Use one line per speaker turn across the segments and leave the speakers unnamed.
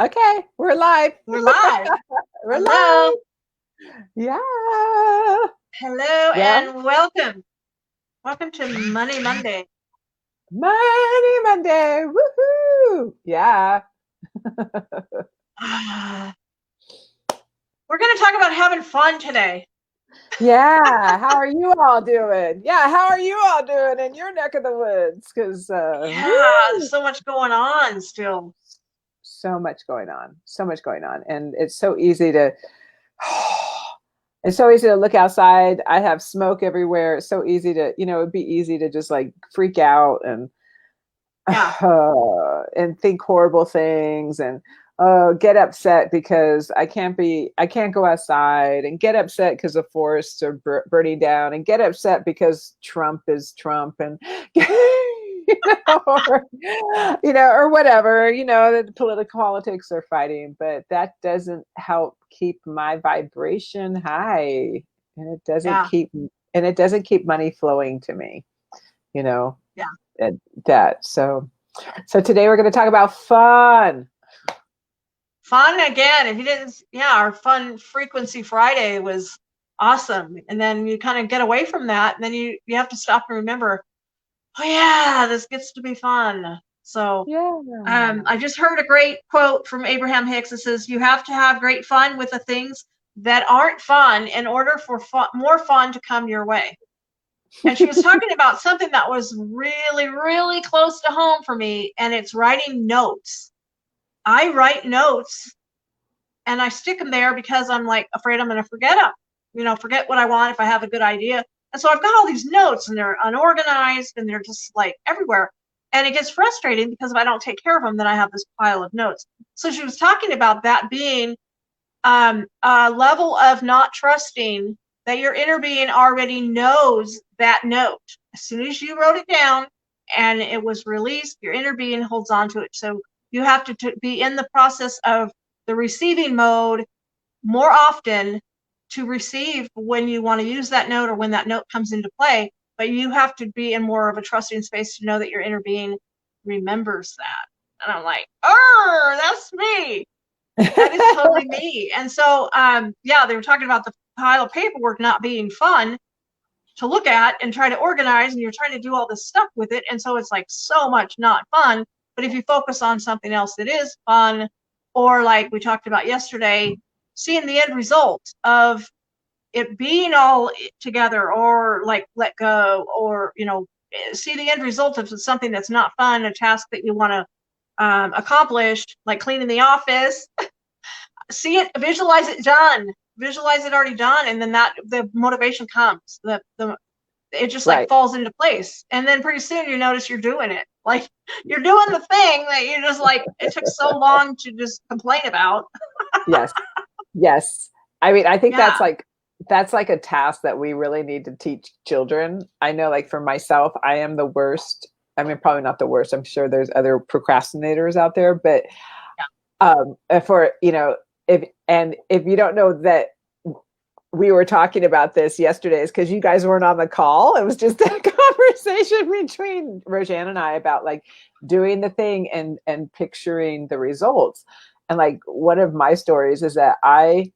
Okay, we're live.
We're live.
We're
Hello.
live. Yeah.
Hello
Well,
and welcome. Welcome to Money Monday.
Money Monday. Woohoo. Yeah.
We're going to talk about having fun today.
Yeah. How are you all doing? Yeah. How are you all doing in your neck of the woods? Because,
Yeah, there's so much going on still.
so much going on. So much going on. And it's so easy to, it's so easy to look outside. I have smoke everywhere. It's so easy to, it'd be easy to just like freak out and
Yeah.
and think horrible things and get upset because I can't go outside, and get upset because the forests are burning down, and get upset because Trump is Trump, and or, or whatever, the political politics are fighting, but that doesn't help keep my vibration high, and
Yeah.
it doesn't keep money flowing to me, you know
Yeah.
at that. So today we're going to talk about fun.
Fun again. If you didn't, yeah, our Fun Frequency Friday was awesome. And then you kind of get away from that. And then you have to stop and remember, oh, yeah, this gets to be fun. So
Yeah.
I just heard a great quote from Abraham Hicks that says, you have to have great fun with the things that aren't fun in order for more fun to come your way. And she was talking about something that was really, really close to home for me, and it's writing notes. I write notes and I stick them there because I'm like afraid I'm going to forget them, forget what I want if I have a good idea. And so I've got all these notes and they're unorganized and they're just like everywhere. And it gets frustrating because if I don't take care of them, then I have this pile of notes. So she was talking about that being a level of not trusting that your inner being already knows that note. As soon as you wrote it down and it was released, your inner being holds on to it. So you have to be in the process of the receiving mode more often to receive when you want to use that note or when that note comes into play. But you have to be in more of a trusting space to know that your inner being remembers that. And I'm like, oh, that's me. That is totally me. And so, yeah, they were talking about the pile of paperwork not being fun to look at and try to organize, and you're trying to do all this stuff with it. And so it's like so much not fun. But if you focus on something else that is fun, or like we talked about yesterday, seeing the end result of it being all together, or like let go, or, see the end result of something that's not fun, a task that you want to accomplish, like cleaning the office, see it, visualize it done, visualize it already done, and then that the motivation comes. It just like
Right.
falls into place, and then pretty soon you notice you're doing it. Like you're doing the thing that you just like it took so long to just complain about.
Yes. Yes. I mean, I think
Yeah.
that's like a task that we really need to teach children. I know, like, for myself, I am the worst. I mean, probably not the worst. I'm sure there's other procrastinators out there, but for, if you don't know that we were talking about this yesterday, is because you guys weren't on the call. It was just a conversation between Roseanne and I about like doing the thing and picturing the results. And like one of my stories is that I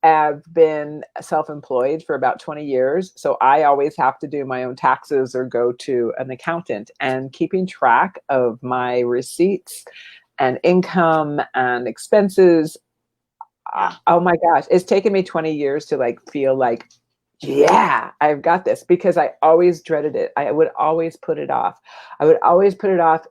have been self-employed for about 20 years. So I always have to do my own taxes or go to an accountant, and keeping track of my receipts and income and expenses.
Yeah.
Oh my gosh, it's taken me 20 years to like feel like, yeah, I've got this, because I always dreaded it. I would always put it off. I would always put it off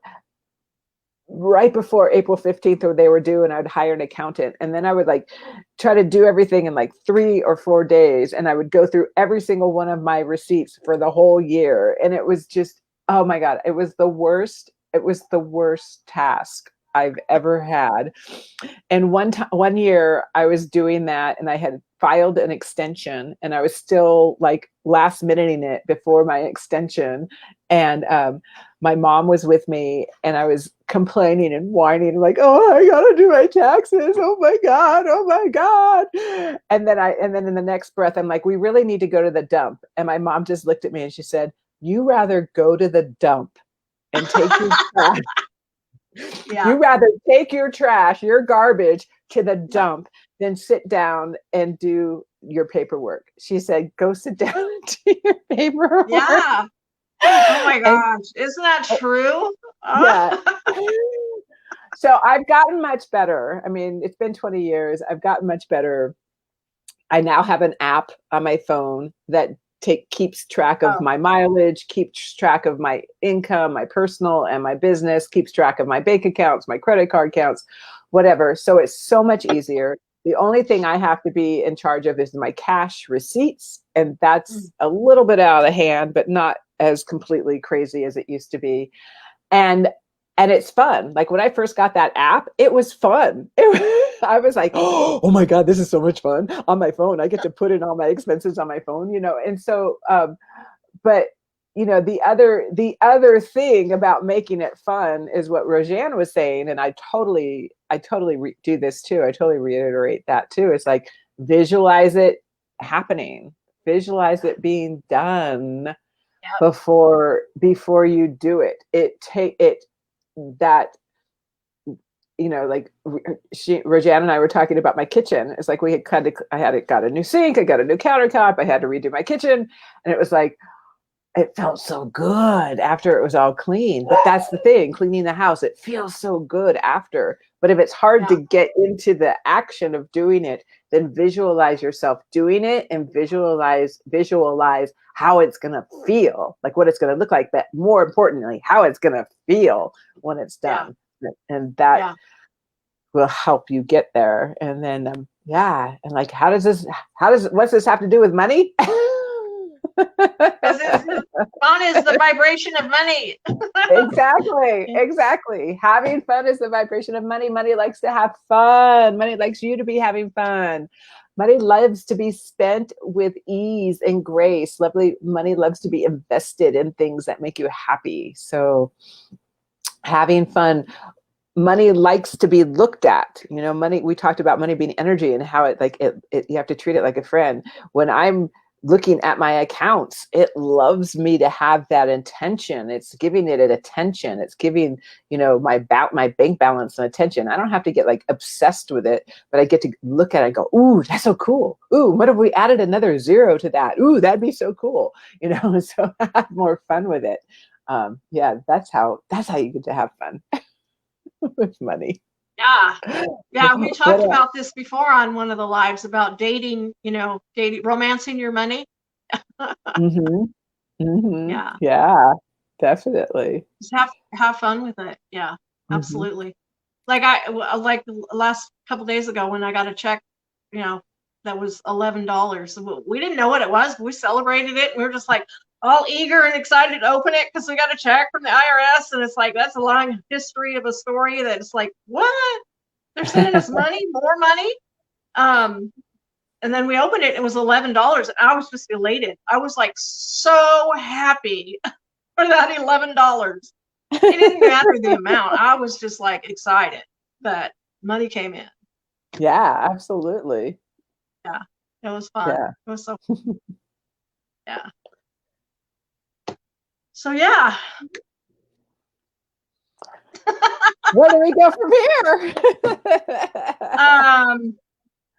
right before April 15th, or they were due, and I'd hire an accountant. And then I would like try to do everything in like 3 or 4 days. And I would go through every single one of my receipts for the whole year. And it was just, oh my God, it was the worst. It was the worst task I've ever had. And one year I was doing that, and I had filed an extension, and I was still like last minuting it before my extension. And my mom was with me, and I was complaining and whining like, oh, I gotta do my taxes. Oh my God. Oh my God. And then in the next breath, I'm like, we really need to go to the dump. And my mom just looked at me and she said, you rather go to the dump and take your trash
Yeah.
You rather take your trash, your garbage to the
Yeah.
dump than sit down and do your paperwork. She said, go sit down and do your paperwork.
Yeah. Oh my
And
gosh. Isn't that true?
yeah. So I've gotten much better. I mean, it's been 20 years. I've gotten much better. I now have an app on my phone that keeps track of
Oh,
my mileage, keeps track of my income, my personal and my business, keeps track of my bank accounts, my credit card accounts, whatever. So it's so much easier. The only thing I have to be in charge of is my cash receipts, and that's a little bit out of hand, but not as completely crazy as it used to be. And it's fun. Like when I first got that app, it was fun. I was like, oh my God, this is so much fun on my phone. I get to put in all my expenses on my phone, you know? And so, but you know, the other thing about making it fun is what Roseanne was saying. And I totally do this too. I totally reiterate that too. It's like, visualize it happening, visualize it being done
yep.
before you do it. That, you know, like Roseanne and I were talking about my kitchen. It's like got a new sink, I got a new countertop, I had to redo my kitchen, and it was like, it felt so good after it was all clean. But that's the thing, cleaning the house, it feels so good after. But if it's hard
Yeah.
to get into the action of doing it, then visualize yourself doing it and visualize how it's going to feel, like what it's going to look like, but more importantly, how it's going to feel when it's done. And that
Yeah.
will help you get there. And then, and like, what's this have to do with money?
Fun is the vibration of money.
Exactly. Having fun is the vibration of money. Money likes to have fun. Money likes you to be having fun. Money loves to be spent with ease and grace. Money loves to be invested in things that make you happy. So having fun. Money likes to be looked at. You know, money, we talked about money being energy and how you have to treat it like a friend. When I'm looking at my accounts, it loves me to have that intention. It's giving it an attention. It's giving, you know, my bank balance and attention. I don't have to get like obsessed with it, but I get to look at it and go, ooh, that's so cool. Ooh, what if we added another zero to that? Ooh, that'd be so cool. You know, so I have more fun with it. That's how you get to have fun with money.
Yeah, we talked about this before on one of the lives about dating, you know, romancing your money.
Mm-hmm. Mm-hmm.
Yeah.
Yeah, definitely.
Just have fun with it. Yeah,
Mm-hmm.
absolutely. Like like the last couple days ago when I got a check, you know, that was $11. We didn't know what it was, but we celebrated it. And we were just like all eager and excited to open it because we got a check from the IRS. And it's like, that's a long history of a story that it's like, what? They're sending us money, more money. And then we opened it, it was $11. And I was just elated. I was like so happy for that $11. It didn't matter the amount. I was just like excited that money came in.
Yeah, absolutely.
Yeah, it was fun.
Yeah.
It was so yeah. So yeah.
Where do we go from here?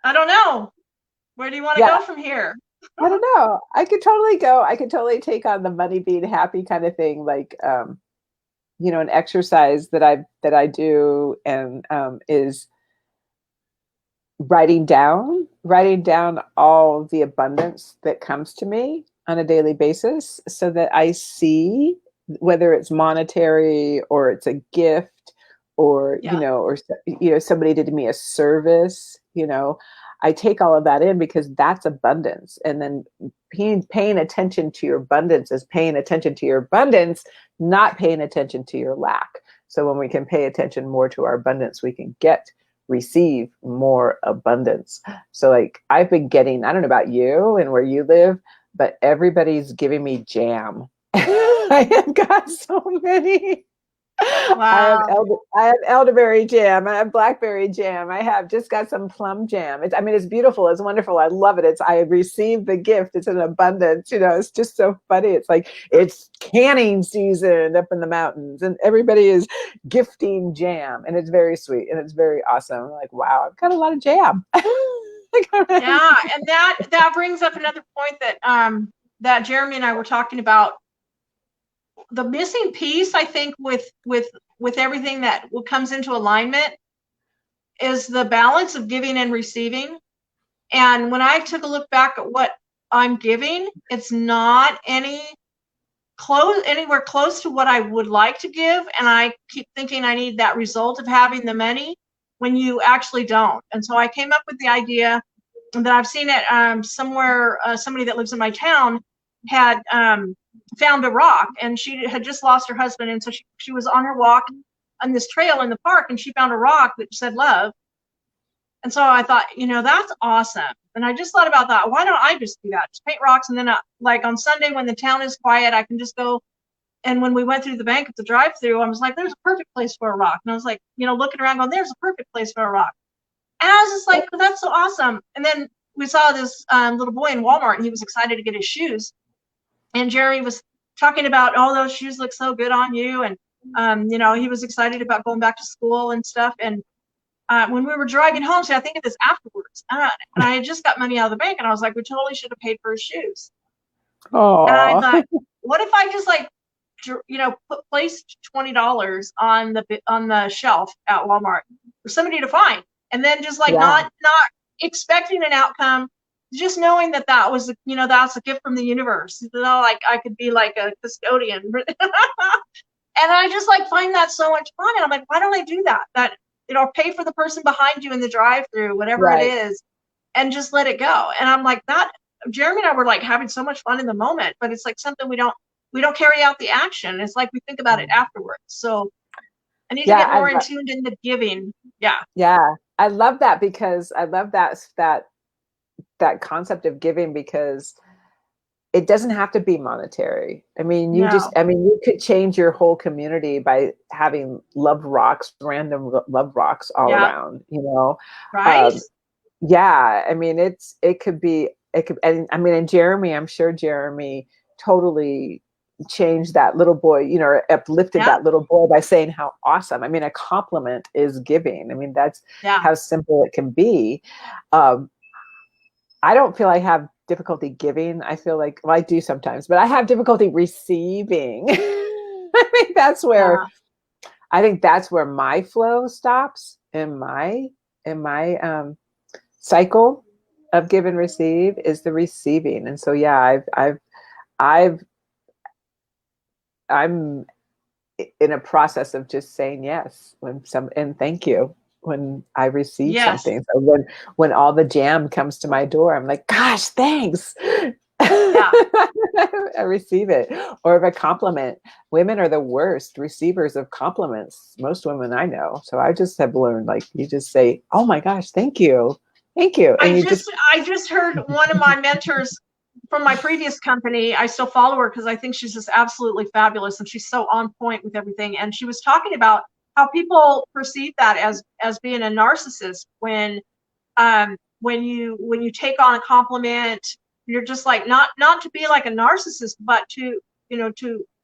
I don't know. Where do you want to go from here?
I don't know. I could totally take on the money being happy kind of thing, like you know, an exercise that I do and is writing down all the abundance that comes to me on a daily basis so that I see whether it's monetary or it's a gift or
Yeah.
you know somebody did me a service, you know, I take all of that in because that's abundance. And then paying attention to your abundance is paying attention to your abundance, not paying attention to your lack. So when we can pay attention more to our abundance, we can receive more abundance. So like I've been getting, I don't know about you and where you live, but everybody's giving me jam. I have got so many
Wow.
I have elderberry jam. I have blackberry jam. I have just got some plum jam. I mean, it's beautiful. It's wonderful. I love it. I received the gift. It's an abundance. It's just so funny. It's like it's canning season up in the mountains, and everybody is gifting jam, and it's very sweet and it's very awesome. I'm like, wow, I've got a lot of jam.
Yeah, and that brings up another point that Jeremy and I were talking about. The missing piece, I think, with everything that comes into alignment is the balance of giving and receiving. And when I took a look back at what I'm giving, it's not anywhere close to what I would like to give. And I keep thinking I need that result of having the money when you actually don't. And so I came up with the idea that I've seen it somewhere. Somebody that lives in my town had found a rock, and she had just lost her husband. And so she was on her walk on this trail in the park, and she found a rock that said love. And so I thought, that's awesome. And I just thought about that. Why don't I just do that? Just paint rocks. And then like on Sunday when the town is quiet, I can just go. And when we went through the bank at the drive-through, I was like, there's a perfect place for a rock. And I was like, looking around going, there's a perfect place for a rock. And I was just like, that's so awesome. And then we saw this little boy in Walmart, and he was excited to get his shoes. And Jerry was talking about, oh, those shoes look so good on you. And, he was excited about going back to school and stuff. And when we were driving home, so I think of this afterwards. And I had just got money out of the bank, and I was like, we totally should have paid for his shoes. And I thought, what if I just placed $20 on the shelf at Walmart for somebody to find, and then just not expecting an outcome, just knowing that was that's a gift from the universe. Like I could be like a custodian, and I just find that so much fun. And I'm like, why don't I do that? That pay for the person behind you in the drive-through, whatever it is, and just let it go. And I'm like that. Jeremy and I were having so much fun in the moment, but it's something we don't carry out the action. It's we think about it afterwards. So I need to get more in tuned in the giving. Yeah.
Yeah. I love that, because I love that concept of giving, because it doesn't have to be monetary. I mean, you could change your whole community by having random love rocks all around,
Right.
Yeah. I mean, and Jeremy, I'm sure Jeremy totally changed that little boy, uplifted that little boy by saying how awesome. I mean, a compliment is giving. I mean, that's how simple it can be. I don't feel I have difficulty giving. I feel like, well, I do sometimes, but I have difficulty receiving. I think that's where my flow stops in my cycle of give and receive, is the receiving. And so, yeah, I'm in a process of just saying yes and thank you when I receive something. So when all the jam comes to my door, I'm like, gosh, thanks.
Yeah.
I receive it. Or if a compliment, women are the worst receivers of compliments. Most women I know. So I just have learned, you just say, oh my gosh, thank you. Thank you. And
I just heard one of my mentors from my previous company. I still follow her because I think she's just absolutely fabulous, and she's so on point with everything. And she was talking about how people perceive that as being a narcissist when you take on a compliment, you're just not to be like a narcissist, but to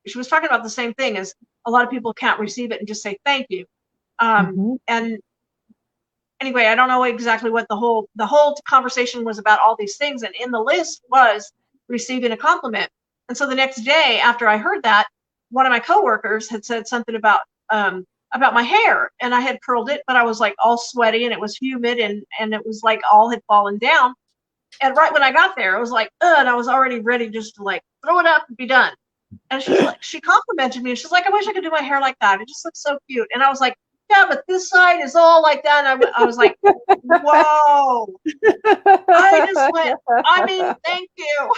she was talking about the same thing, as a lot of people can't receive it and just say thank you. And anyway, I don't know exactly what the whole conversation was about, all these things, and in the list was receiving a compliment. And so the next day after I heard that, one of my coworkers had said something about my hair, and I had curled it, but I was all sweaty, and it was humid, and it was all had fallen down. And right when I got there, I was and I was already ready just to throw it up and be done. And she complimented me. She's like, I wish I could do my hair like that. It just looks so cute. And I was like, yeah, but this side is all like that. And I was like, whoa. I just went, thank you.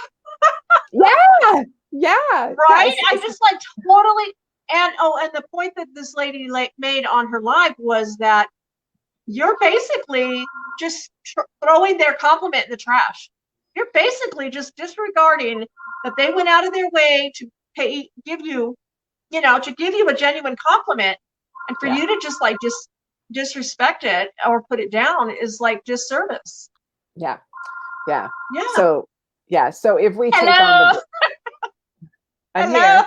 Yeah.
Right? I just totally. And the point that this lady made on her live was that you're basically just throwing their compliment in the trash. You're basically just disregarding that they went out of their way to give you to give you a genuine compliment, and for
Yeah.
you to just disrespect it or put it down is like disservice.
Yeah. Yeah.
Yeah.
So, yeah. So if we take on
Hello.
the, I'm
Hello.
here.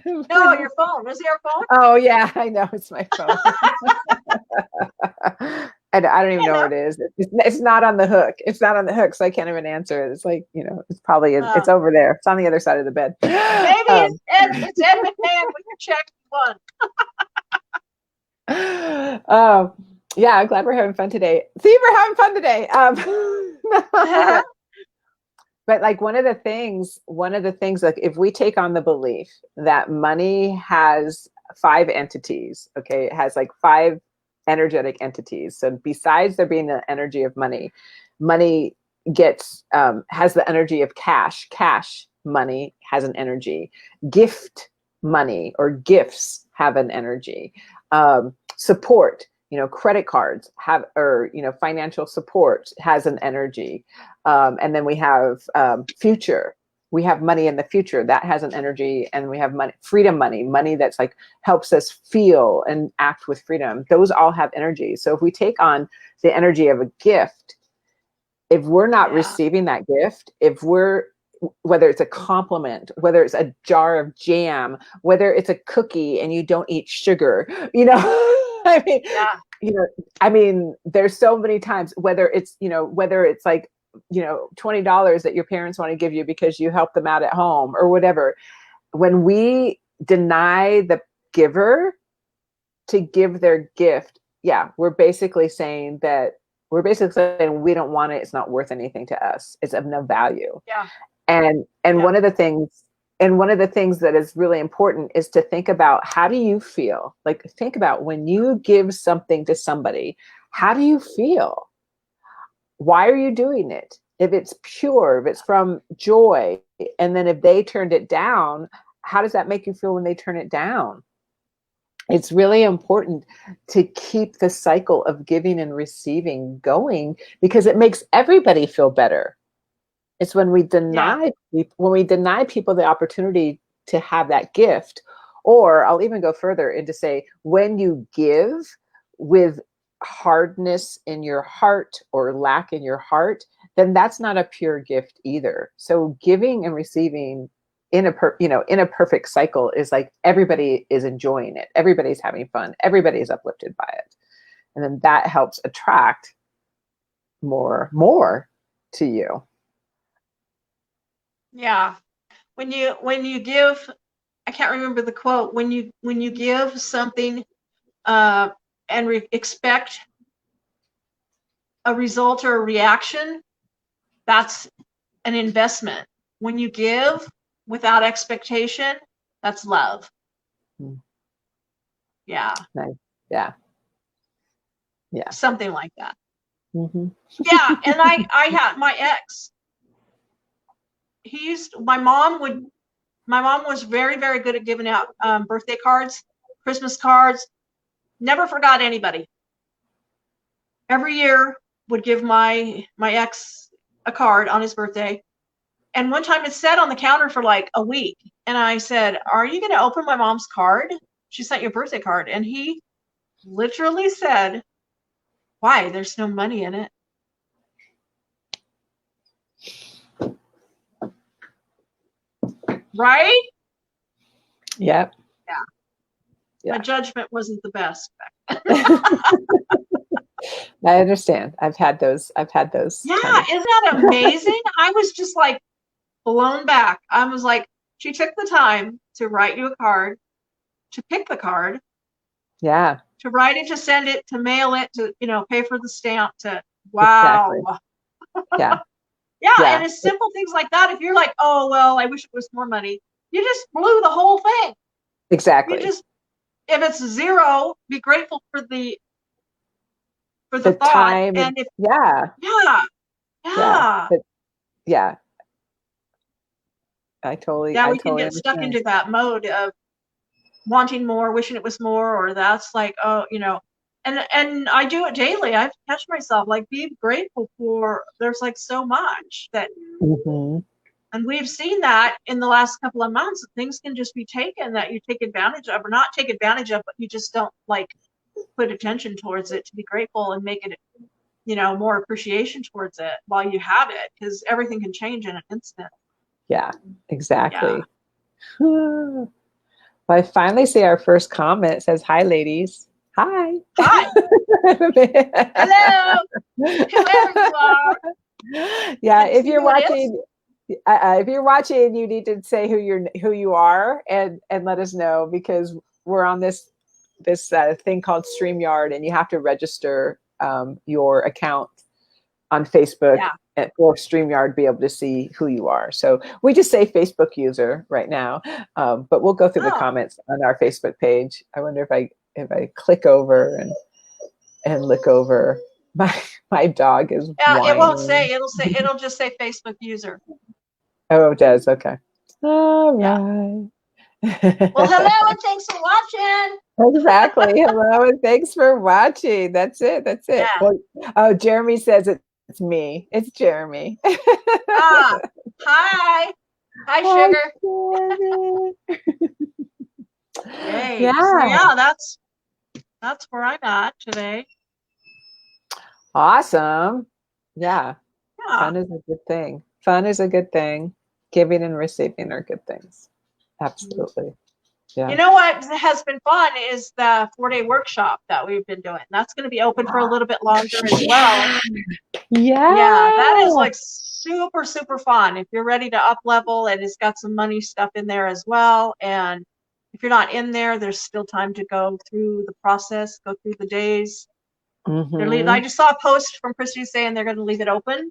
No, your phone. Was it your phone?
Oh yeah, I know it's my phone. I don't even know
Hello.
where it is. It's not on the hook. It's not on the hook, so I can't even answer it. It's like, it's probably, it's
Uh,
over there. It's on the other side of the bed.
Maybe
Um,
it's Ed McMahon with your check one.
oh, yeah, I'm glad we're having fun today. See, we're having fun today. But like one of the things, like if we take on the belief that money has 5 entities, okay, it has like 5 energetic entities. So besides there being the energy of money, money gets has the energy of cash. Cash money has an energy. Gift money or gifts have an energy. Support, credit cards have, or financial support has an energy. And then we have future. We have money in the future that has an energy, and we have money, freedom money, money that's like helps us feel and act with freedom. Those all have energy. So if we take on the energy of a gift, if we're not
Yeah.
receiving that gift, whether it's a compliment, whether it's a jar of jam, whether it's a cookie and you don't eat sugar, I mean,
Yeah.
I mean, there's so many times, whether it's like, $20 that your parents want to give you because you help them out at home or whatever. When we deny the giver to give their gift, yeah, we're basically saying we don't want it. It's not worth anything to us. It's of no value.
Yeah.
And
Yeah.
one of the things that is really important is to think about, how do you feel? Like, think about when you give something to somebody, how do you feel? Why are you doing it? If it's pure, if it's from joy, and then if they turned it down, how does that make you feel when they turn it down? It's really important to keep the cycle of giving and receiving going, because it makes everybody feel better. It's when we
Yeah.
deny people the opportunity to have that gift. Or I'll even go further and to say, when you give with hardness in your heart or lack in your heart, then that's not a pure gift either. So giving and receiving in a perfect cycle is like everybody is enjoying it. Everybody's having fun. Everybody's uplifted by it. And then that helps attract more to you.
Yeah. When you give, I can't remember the quote. When you give something and expect a result or a reaction, that's an investment. When you give without expectation, that's love.
Mm.
Yeah.
Nice. Yeah. Yeah.
Something like that.
Mm-hmm.
Yeah. And I had my ex. My mom was very, very good at giving out birthday cards, Christmas cards. Never forgot anybody. Every year would give my ex a card on his birthday. And one time it sat on the counter for like a week. And I said, "Are you going to open my mom's card? She sent you a birthday card." And he literally said, "Why? There's no money in it." Right?
Yep.
Yeah.
Yeah.
My judgment wasn't the best.
I understand. I've had those.
Yeah,
kind of.
isn't that amazing? I was just like blown back. I was like, she took the time to write you a card, to pick the card,
Yeah.
to write it, to send it, to mail it, to pay for the stamp, to
Exactly.
wow.
Yeah.
Yeah, and
Yeah.
it's simple things like that. If you're like, "Oh, well, I wish it was more money," you just blew the whole thing. You
Exactly.
just, if it's zero, be grateful for the
The
thought.
time.
And if,
Yeah.
yeah,
Yeah.
yeah,
Yeah. I totally.
yeah,
I
we can
totally
get stuck
understand.
into that mode of wanting more, wishing it was more, or that's like, oh, and I do it daily. I catch myself like, be grateful for, there's like so much that
Mm-hmm.
And we've seen that in the last couple of months. Things can just be taken that you take advantage of, or not take advantage of, but you just don't like put attention towards it to be grateful and make it, more appreciation towards it while you have it, because everything can change in an instant.
Yeah,
Yeah.
exactly. Well, I finally see our first comment. It says, "Hi, ladies." Hi.
Hi. Hello. Whoever you are.
Yeah,
Can you see who it is?
if you're watching, you need to say who you are and let us know, because we're on this thing called StreamYard, and you have to register your account on Facebook
Yeah.
or StreamYard, be able to see who you are. So we just say Facebook user right now, but we'll go through the
Oh.
comments on our Facebook page. I wonder if I click over and look over. My dog is
Yeah, it won't say.
whining.
It'll just say Facebook user.
Oh, it does. Okay. All
Yeah.
right.
Well, hello and thanks for watching.
Exactly. Hello and thanks for watching. That's it. That's it.
Yeah.
Well, oh, Jeremy says it's me. It's Jeremy.
Ah. Hi. Hi,
Hi,
sugar.
Jeremy.
Yay. So
Yeah.
yeah, that's where I'm at today.
Awesome. Yeah.
Yeah.
Fun is a good thing. Fun is a good thing. Giving and receiving are good things. Absolutely. Yeah.
You know what has been fun is the 4-day workshop that we've been doing. That's going to be open for a little bit longer as well. Yeah, that is
Yeah.
like super, super fun. If you're ready to up level, and it's got some money stuff in there as well. And if you're not in there, there's still time to go through the process, go through the days. I just saw a post from Christy saying they're going to leave it open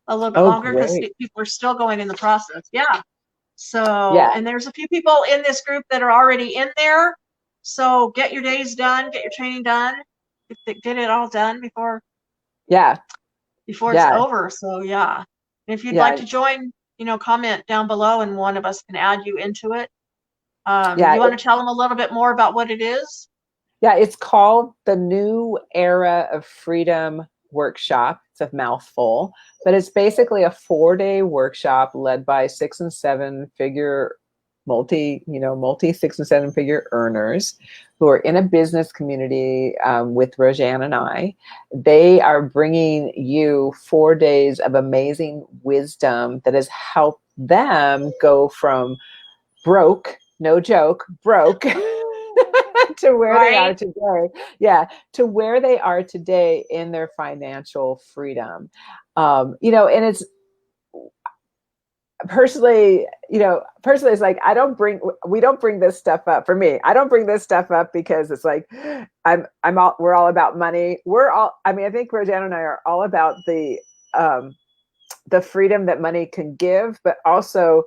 a little bit
Oh,
longer because
great.
people are still going in the process. Yeah. So,
Yeah.
and there's a few people in this group that are already in there. So get your days done, get your training done, get it all done before
Yeah.
it's
Yeah.
over. So yeah. And if you'd like
Yeah.
to join, comment down below and one of us can add you into it.
Yeah.
You want to tell them a little bit more about what it is?
Yeah, it's called the New Era of Freedom Workshop. It's a mouthful, but it's basically a 4-day workshop led by 6 and 7 figure multi 6 and 7 figure earners who are in a business community with Roseanne and I. They are bringing you 4 days of amazing wisdom that has helped them go from broke, no joke, broke, to where they are
Right.
today. Yeah, to where they are today in their financial freedom. And it's personally, it's like we don't bring this stuff up. For me, I don't bring this stuff up because it's like we're all about money. I think Roseanne and I are all about the freedom that money can give, but also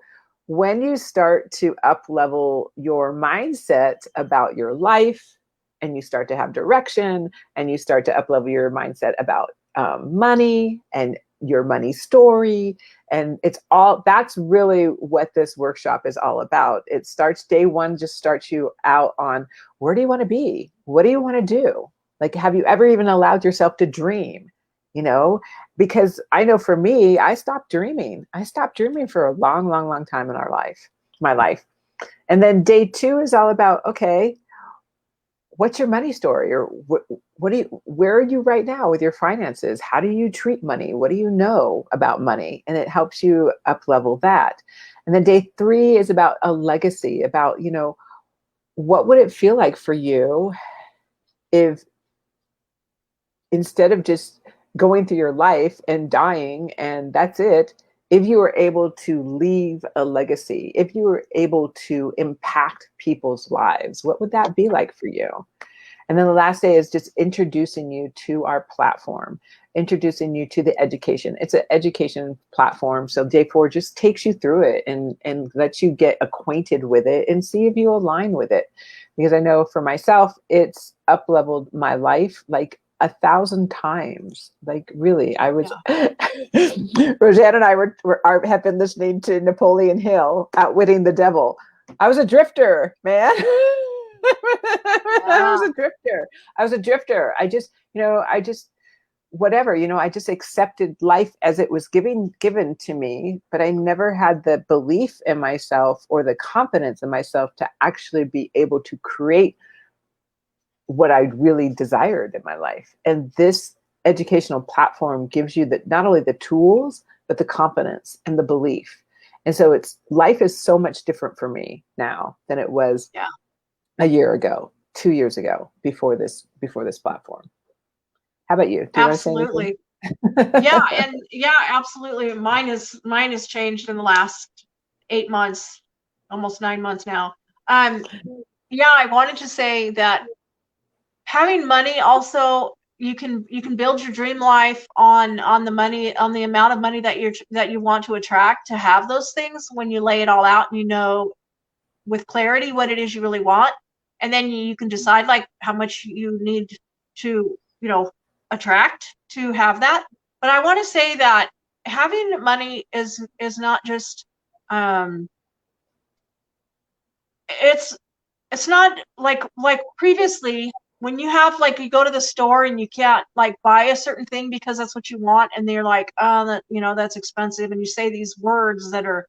when you start to up level your mindset about your life, and you start to have direction, and you start to up level your mindset about money and your money story, and that's really what this workshop is all about. It starts day one, just starts you out on, where do you want to be? What do you want to do? Like, have you ever even allowed yourself to dream? Because I know for me, I stopped dreaming. I stopped dreaming for a long, long, long time in my life. And then day 2 is all about, okay, what's your money story? Or where are you right now with your finances? How do you treat money? What do you know about money? And it helps you up level that. And then day 3 is about a legacy, about, what would it feel like for you if, instead of just going through your life and dying and that's it, if you were able to leave a legacy, if you were able to impact people's lives, what would that be like for you? And then the last day is just introducing you to our platform, introducing you to the education. It's an education platform. So day 4 just takes you through it and lets you get acquainted with it and see if you align with it. Because I know for myself, it's up leveled my life like 1,000 times. Like, really, I was, Roseanne and I have been listening to Napoleon Hill, Outwitting the Devil. I was a drifter, man. I was a drifter. I was a drifter. I just whatever, I just accepted life as it was given to me, but I never had the belief in myself or the confidence in myself to actually be able to create what I really desired in my life. And this educational platform gives you not only the tools, but the confidence and the belief. And so life is so much different for me now than it was
Yeah.
a year ago, 2 years ago, before this platform. How about you? Do you want to say anything?
Absolutely. Yeah, and yeah, absolutely. Mine has changed in the last 8 months, almost 9 months now. Um, yeah, I wanted to say that having money also, you can build your dream life on the money, on the amount of money that you want to attract to have those things when you lay it all out and you know with clarity what it is you really want, and then you can decide like how much you need to attract to have that. But I want to say that having money is not just um it's it's not like previously when you have like you go to the store and you can't like buy a certain thing because that's what you want, and they're like, oh, that's expensive, and you say these words that are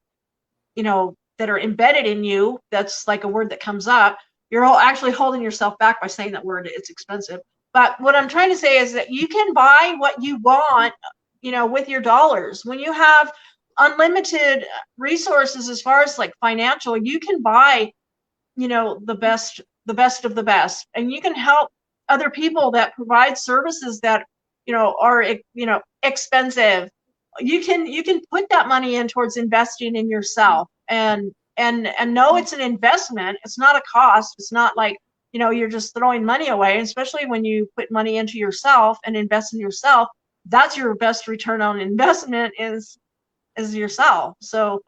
embedded in you. That's like a word that comes up. You're actually holding yourself back by saying that word. It's expensive. But what I'm trying to say is that you can buy what you want, with your dollars. When you have unlimited resources as far as like financial, you can buy, the best of the best, and you can help other people that provide services that, are, expensive. You can put that money in towards investing in yourself, and know it's an investment. It's not a cost. It's not like, you're just throwing money away, especially when you put money into yourself and invest in yourself. That's your best return on investment is yourself. So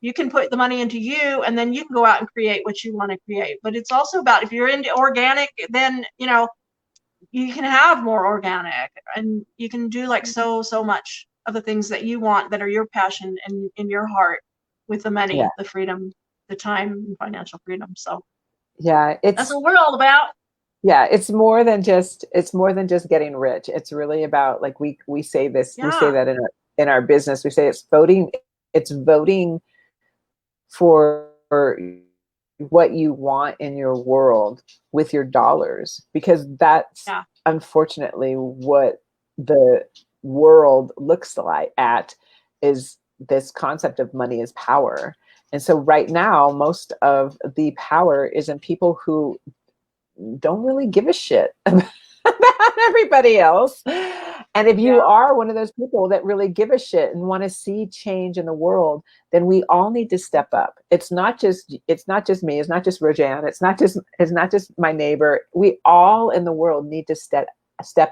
you can put the money into you, and then you can go out and create what you want to create. But it's also about, if you're into organic, then you can have more organic, and you can do like so much of the things that you want, that are your passion and in your heart, with the
Yeah.
money, the freedom, the time, and financial freedom. So
Yeah.
that's what we're all about.
Yeah, it's more than just getting rich. It's really about, like, we say this, we say
Yeah.
that in our business. We say it's voting for what you want in your world with your dollars, because that's
Yeah.
unfortunately what the world looks like at, is this concept of money is power. And so right now, most of the power is in people who don't really give a shit about everybody else. And if you
Yeah.
are one of those people that really give a shit and want to see change in the world, then we all need to step up. It's not just me, it's not just Rojan, it's not just my neighbor. We all in the world need to step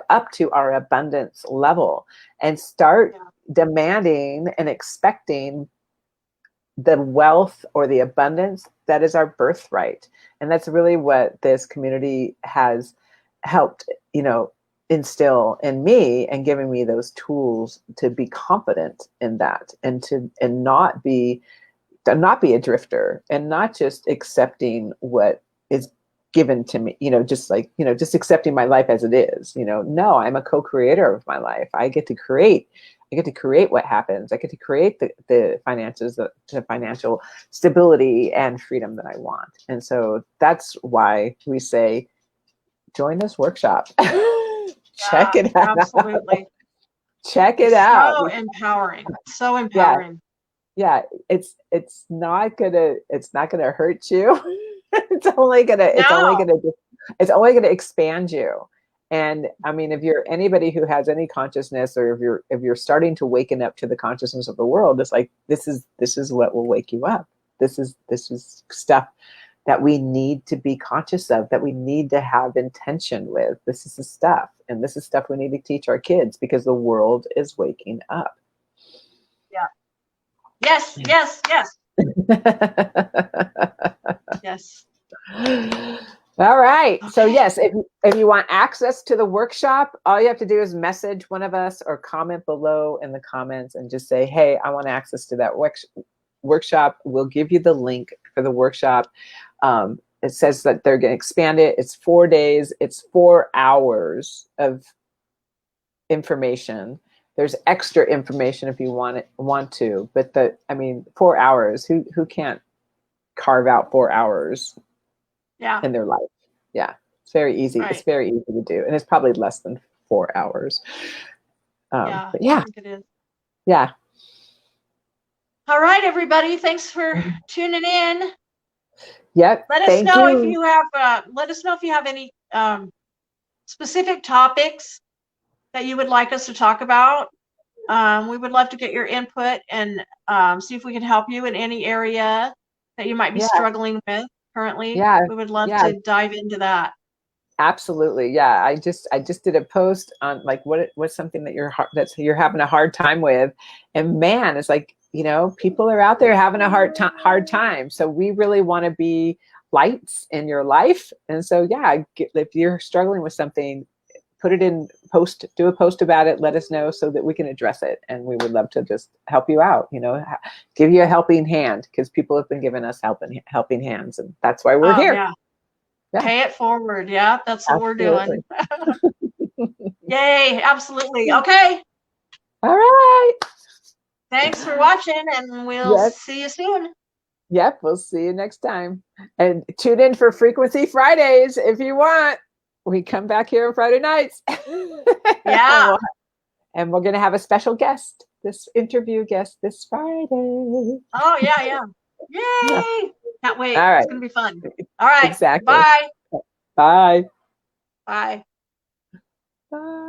up to our abundance level and start
Yeah.
demanding and expecting the wealth or the abundance that is our birthright. And that's really what this community has helped, instill in me, and giving me those tools to be confident in that, and not be a drifter, and not just accepting what is given to me, just accepting my life as it is. No, I'm a co-creator of my life. I get to create what happens. I get to create the finances, the financial stability and freedom that I want. And so that's why we say, join this workshop. Check
Yeah.
it out.
Absolutely.
Check it
It's
out.
so empowering. So
Yeah.
empowering.
Yeah. It's not gonna hurt you.
No.
It's only gonna expand you. And I mean, if you're anybody who has any consciousness, or if you're starting to waken up to the consciousness of the world, it's like, this is what will wake you up. This is stuff that we need to be conscious of, that we need to have intention with. This is the stuff, and this is stuff we need to teach our kids, because the world is waking up.
Yeah. Yes. Yes. Yes. Yes.
All right. So
Okay.
yes, if you want access to the workshop, all you have to do is message one of us or comment below in the comments and just say, "Hey, I want access to that workshop." We'll give you the link for the workshop. It says that they're going to expand it. It's 4 days. It's 4 hours of information. There's extra information if you want to, but 4 hours, who can't carve out 4 hours
Yeah.
in their life? Yeah. It's very easy.
Right.
It's very easy to do. And it's probably less than 4 hours.
Yeah.
But yeah.
I think it is.
Yeah.
All right, everybody. Thanks for tuning in.
Yep.
Let us
Thank
know if
you.
you have. Let us know if you have any specific topics that you would like us to talk about. We would love to get your input and see if we can help you in any area that you might be
Yeah.
struggling with currently.
Yeah.
We would love
Yeah.
to dive into that.
Absolutely. Yeah. I just did a post on like what's something that you're having a hard time with. And man, it's like, people are out there having a hard time. So we really want to be lights in your life. And so, yeah, if you're struggling with something, put it in do a post about it. Let us know so that we can address it. And we would love to just help you out, give you a helping hand, because people have been giving us helping hands. And that's why we're here.
Yeah.
Yeah.
Pay it forward. Yeah. That's what
Absolutely.
we're doing. Yay. Absolutely. Okay.
All right.
Thanks for watching, and we'll see you soon.
Yep. We'll see you next time. And tune in for Frequency Fridays if you want. We come back here on Friday nights.
Yeah.
and we're going to have a special guest, this interview guest this Friday.
Oh, yeah, yeah. Yay. Yeah. Can't wait.
All right.
It's going to be fun. All right.
Exactly.
Bye.
Bye.
Bye.
Bye.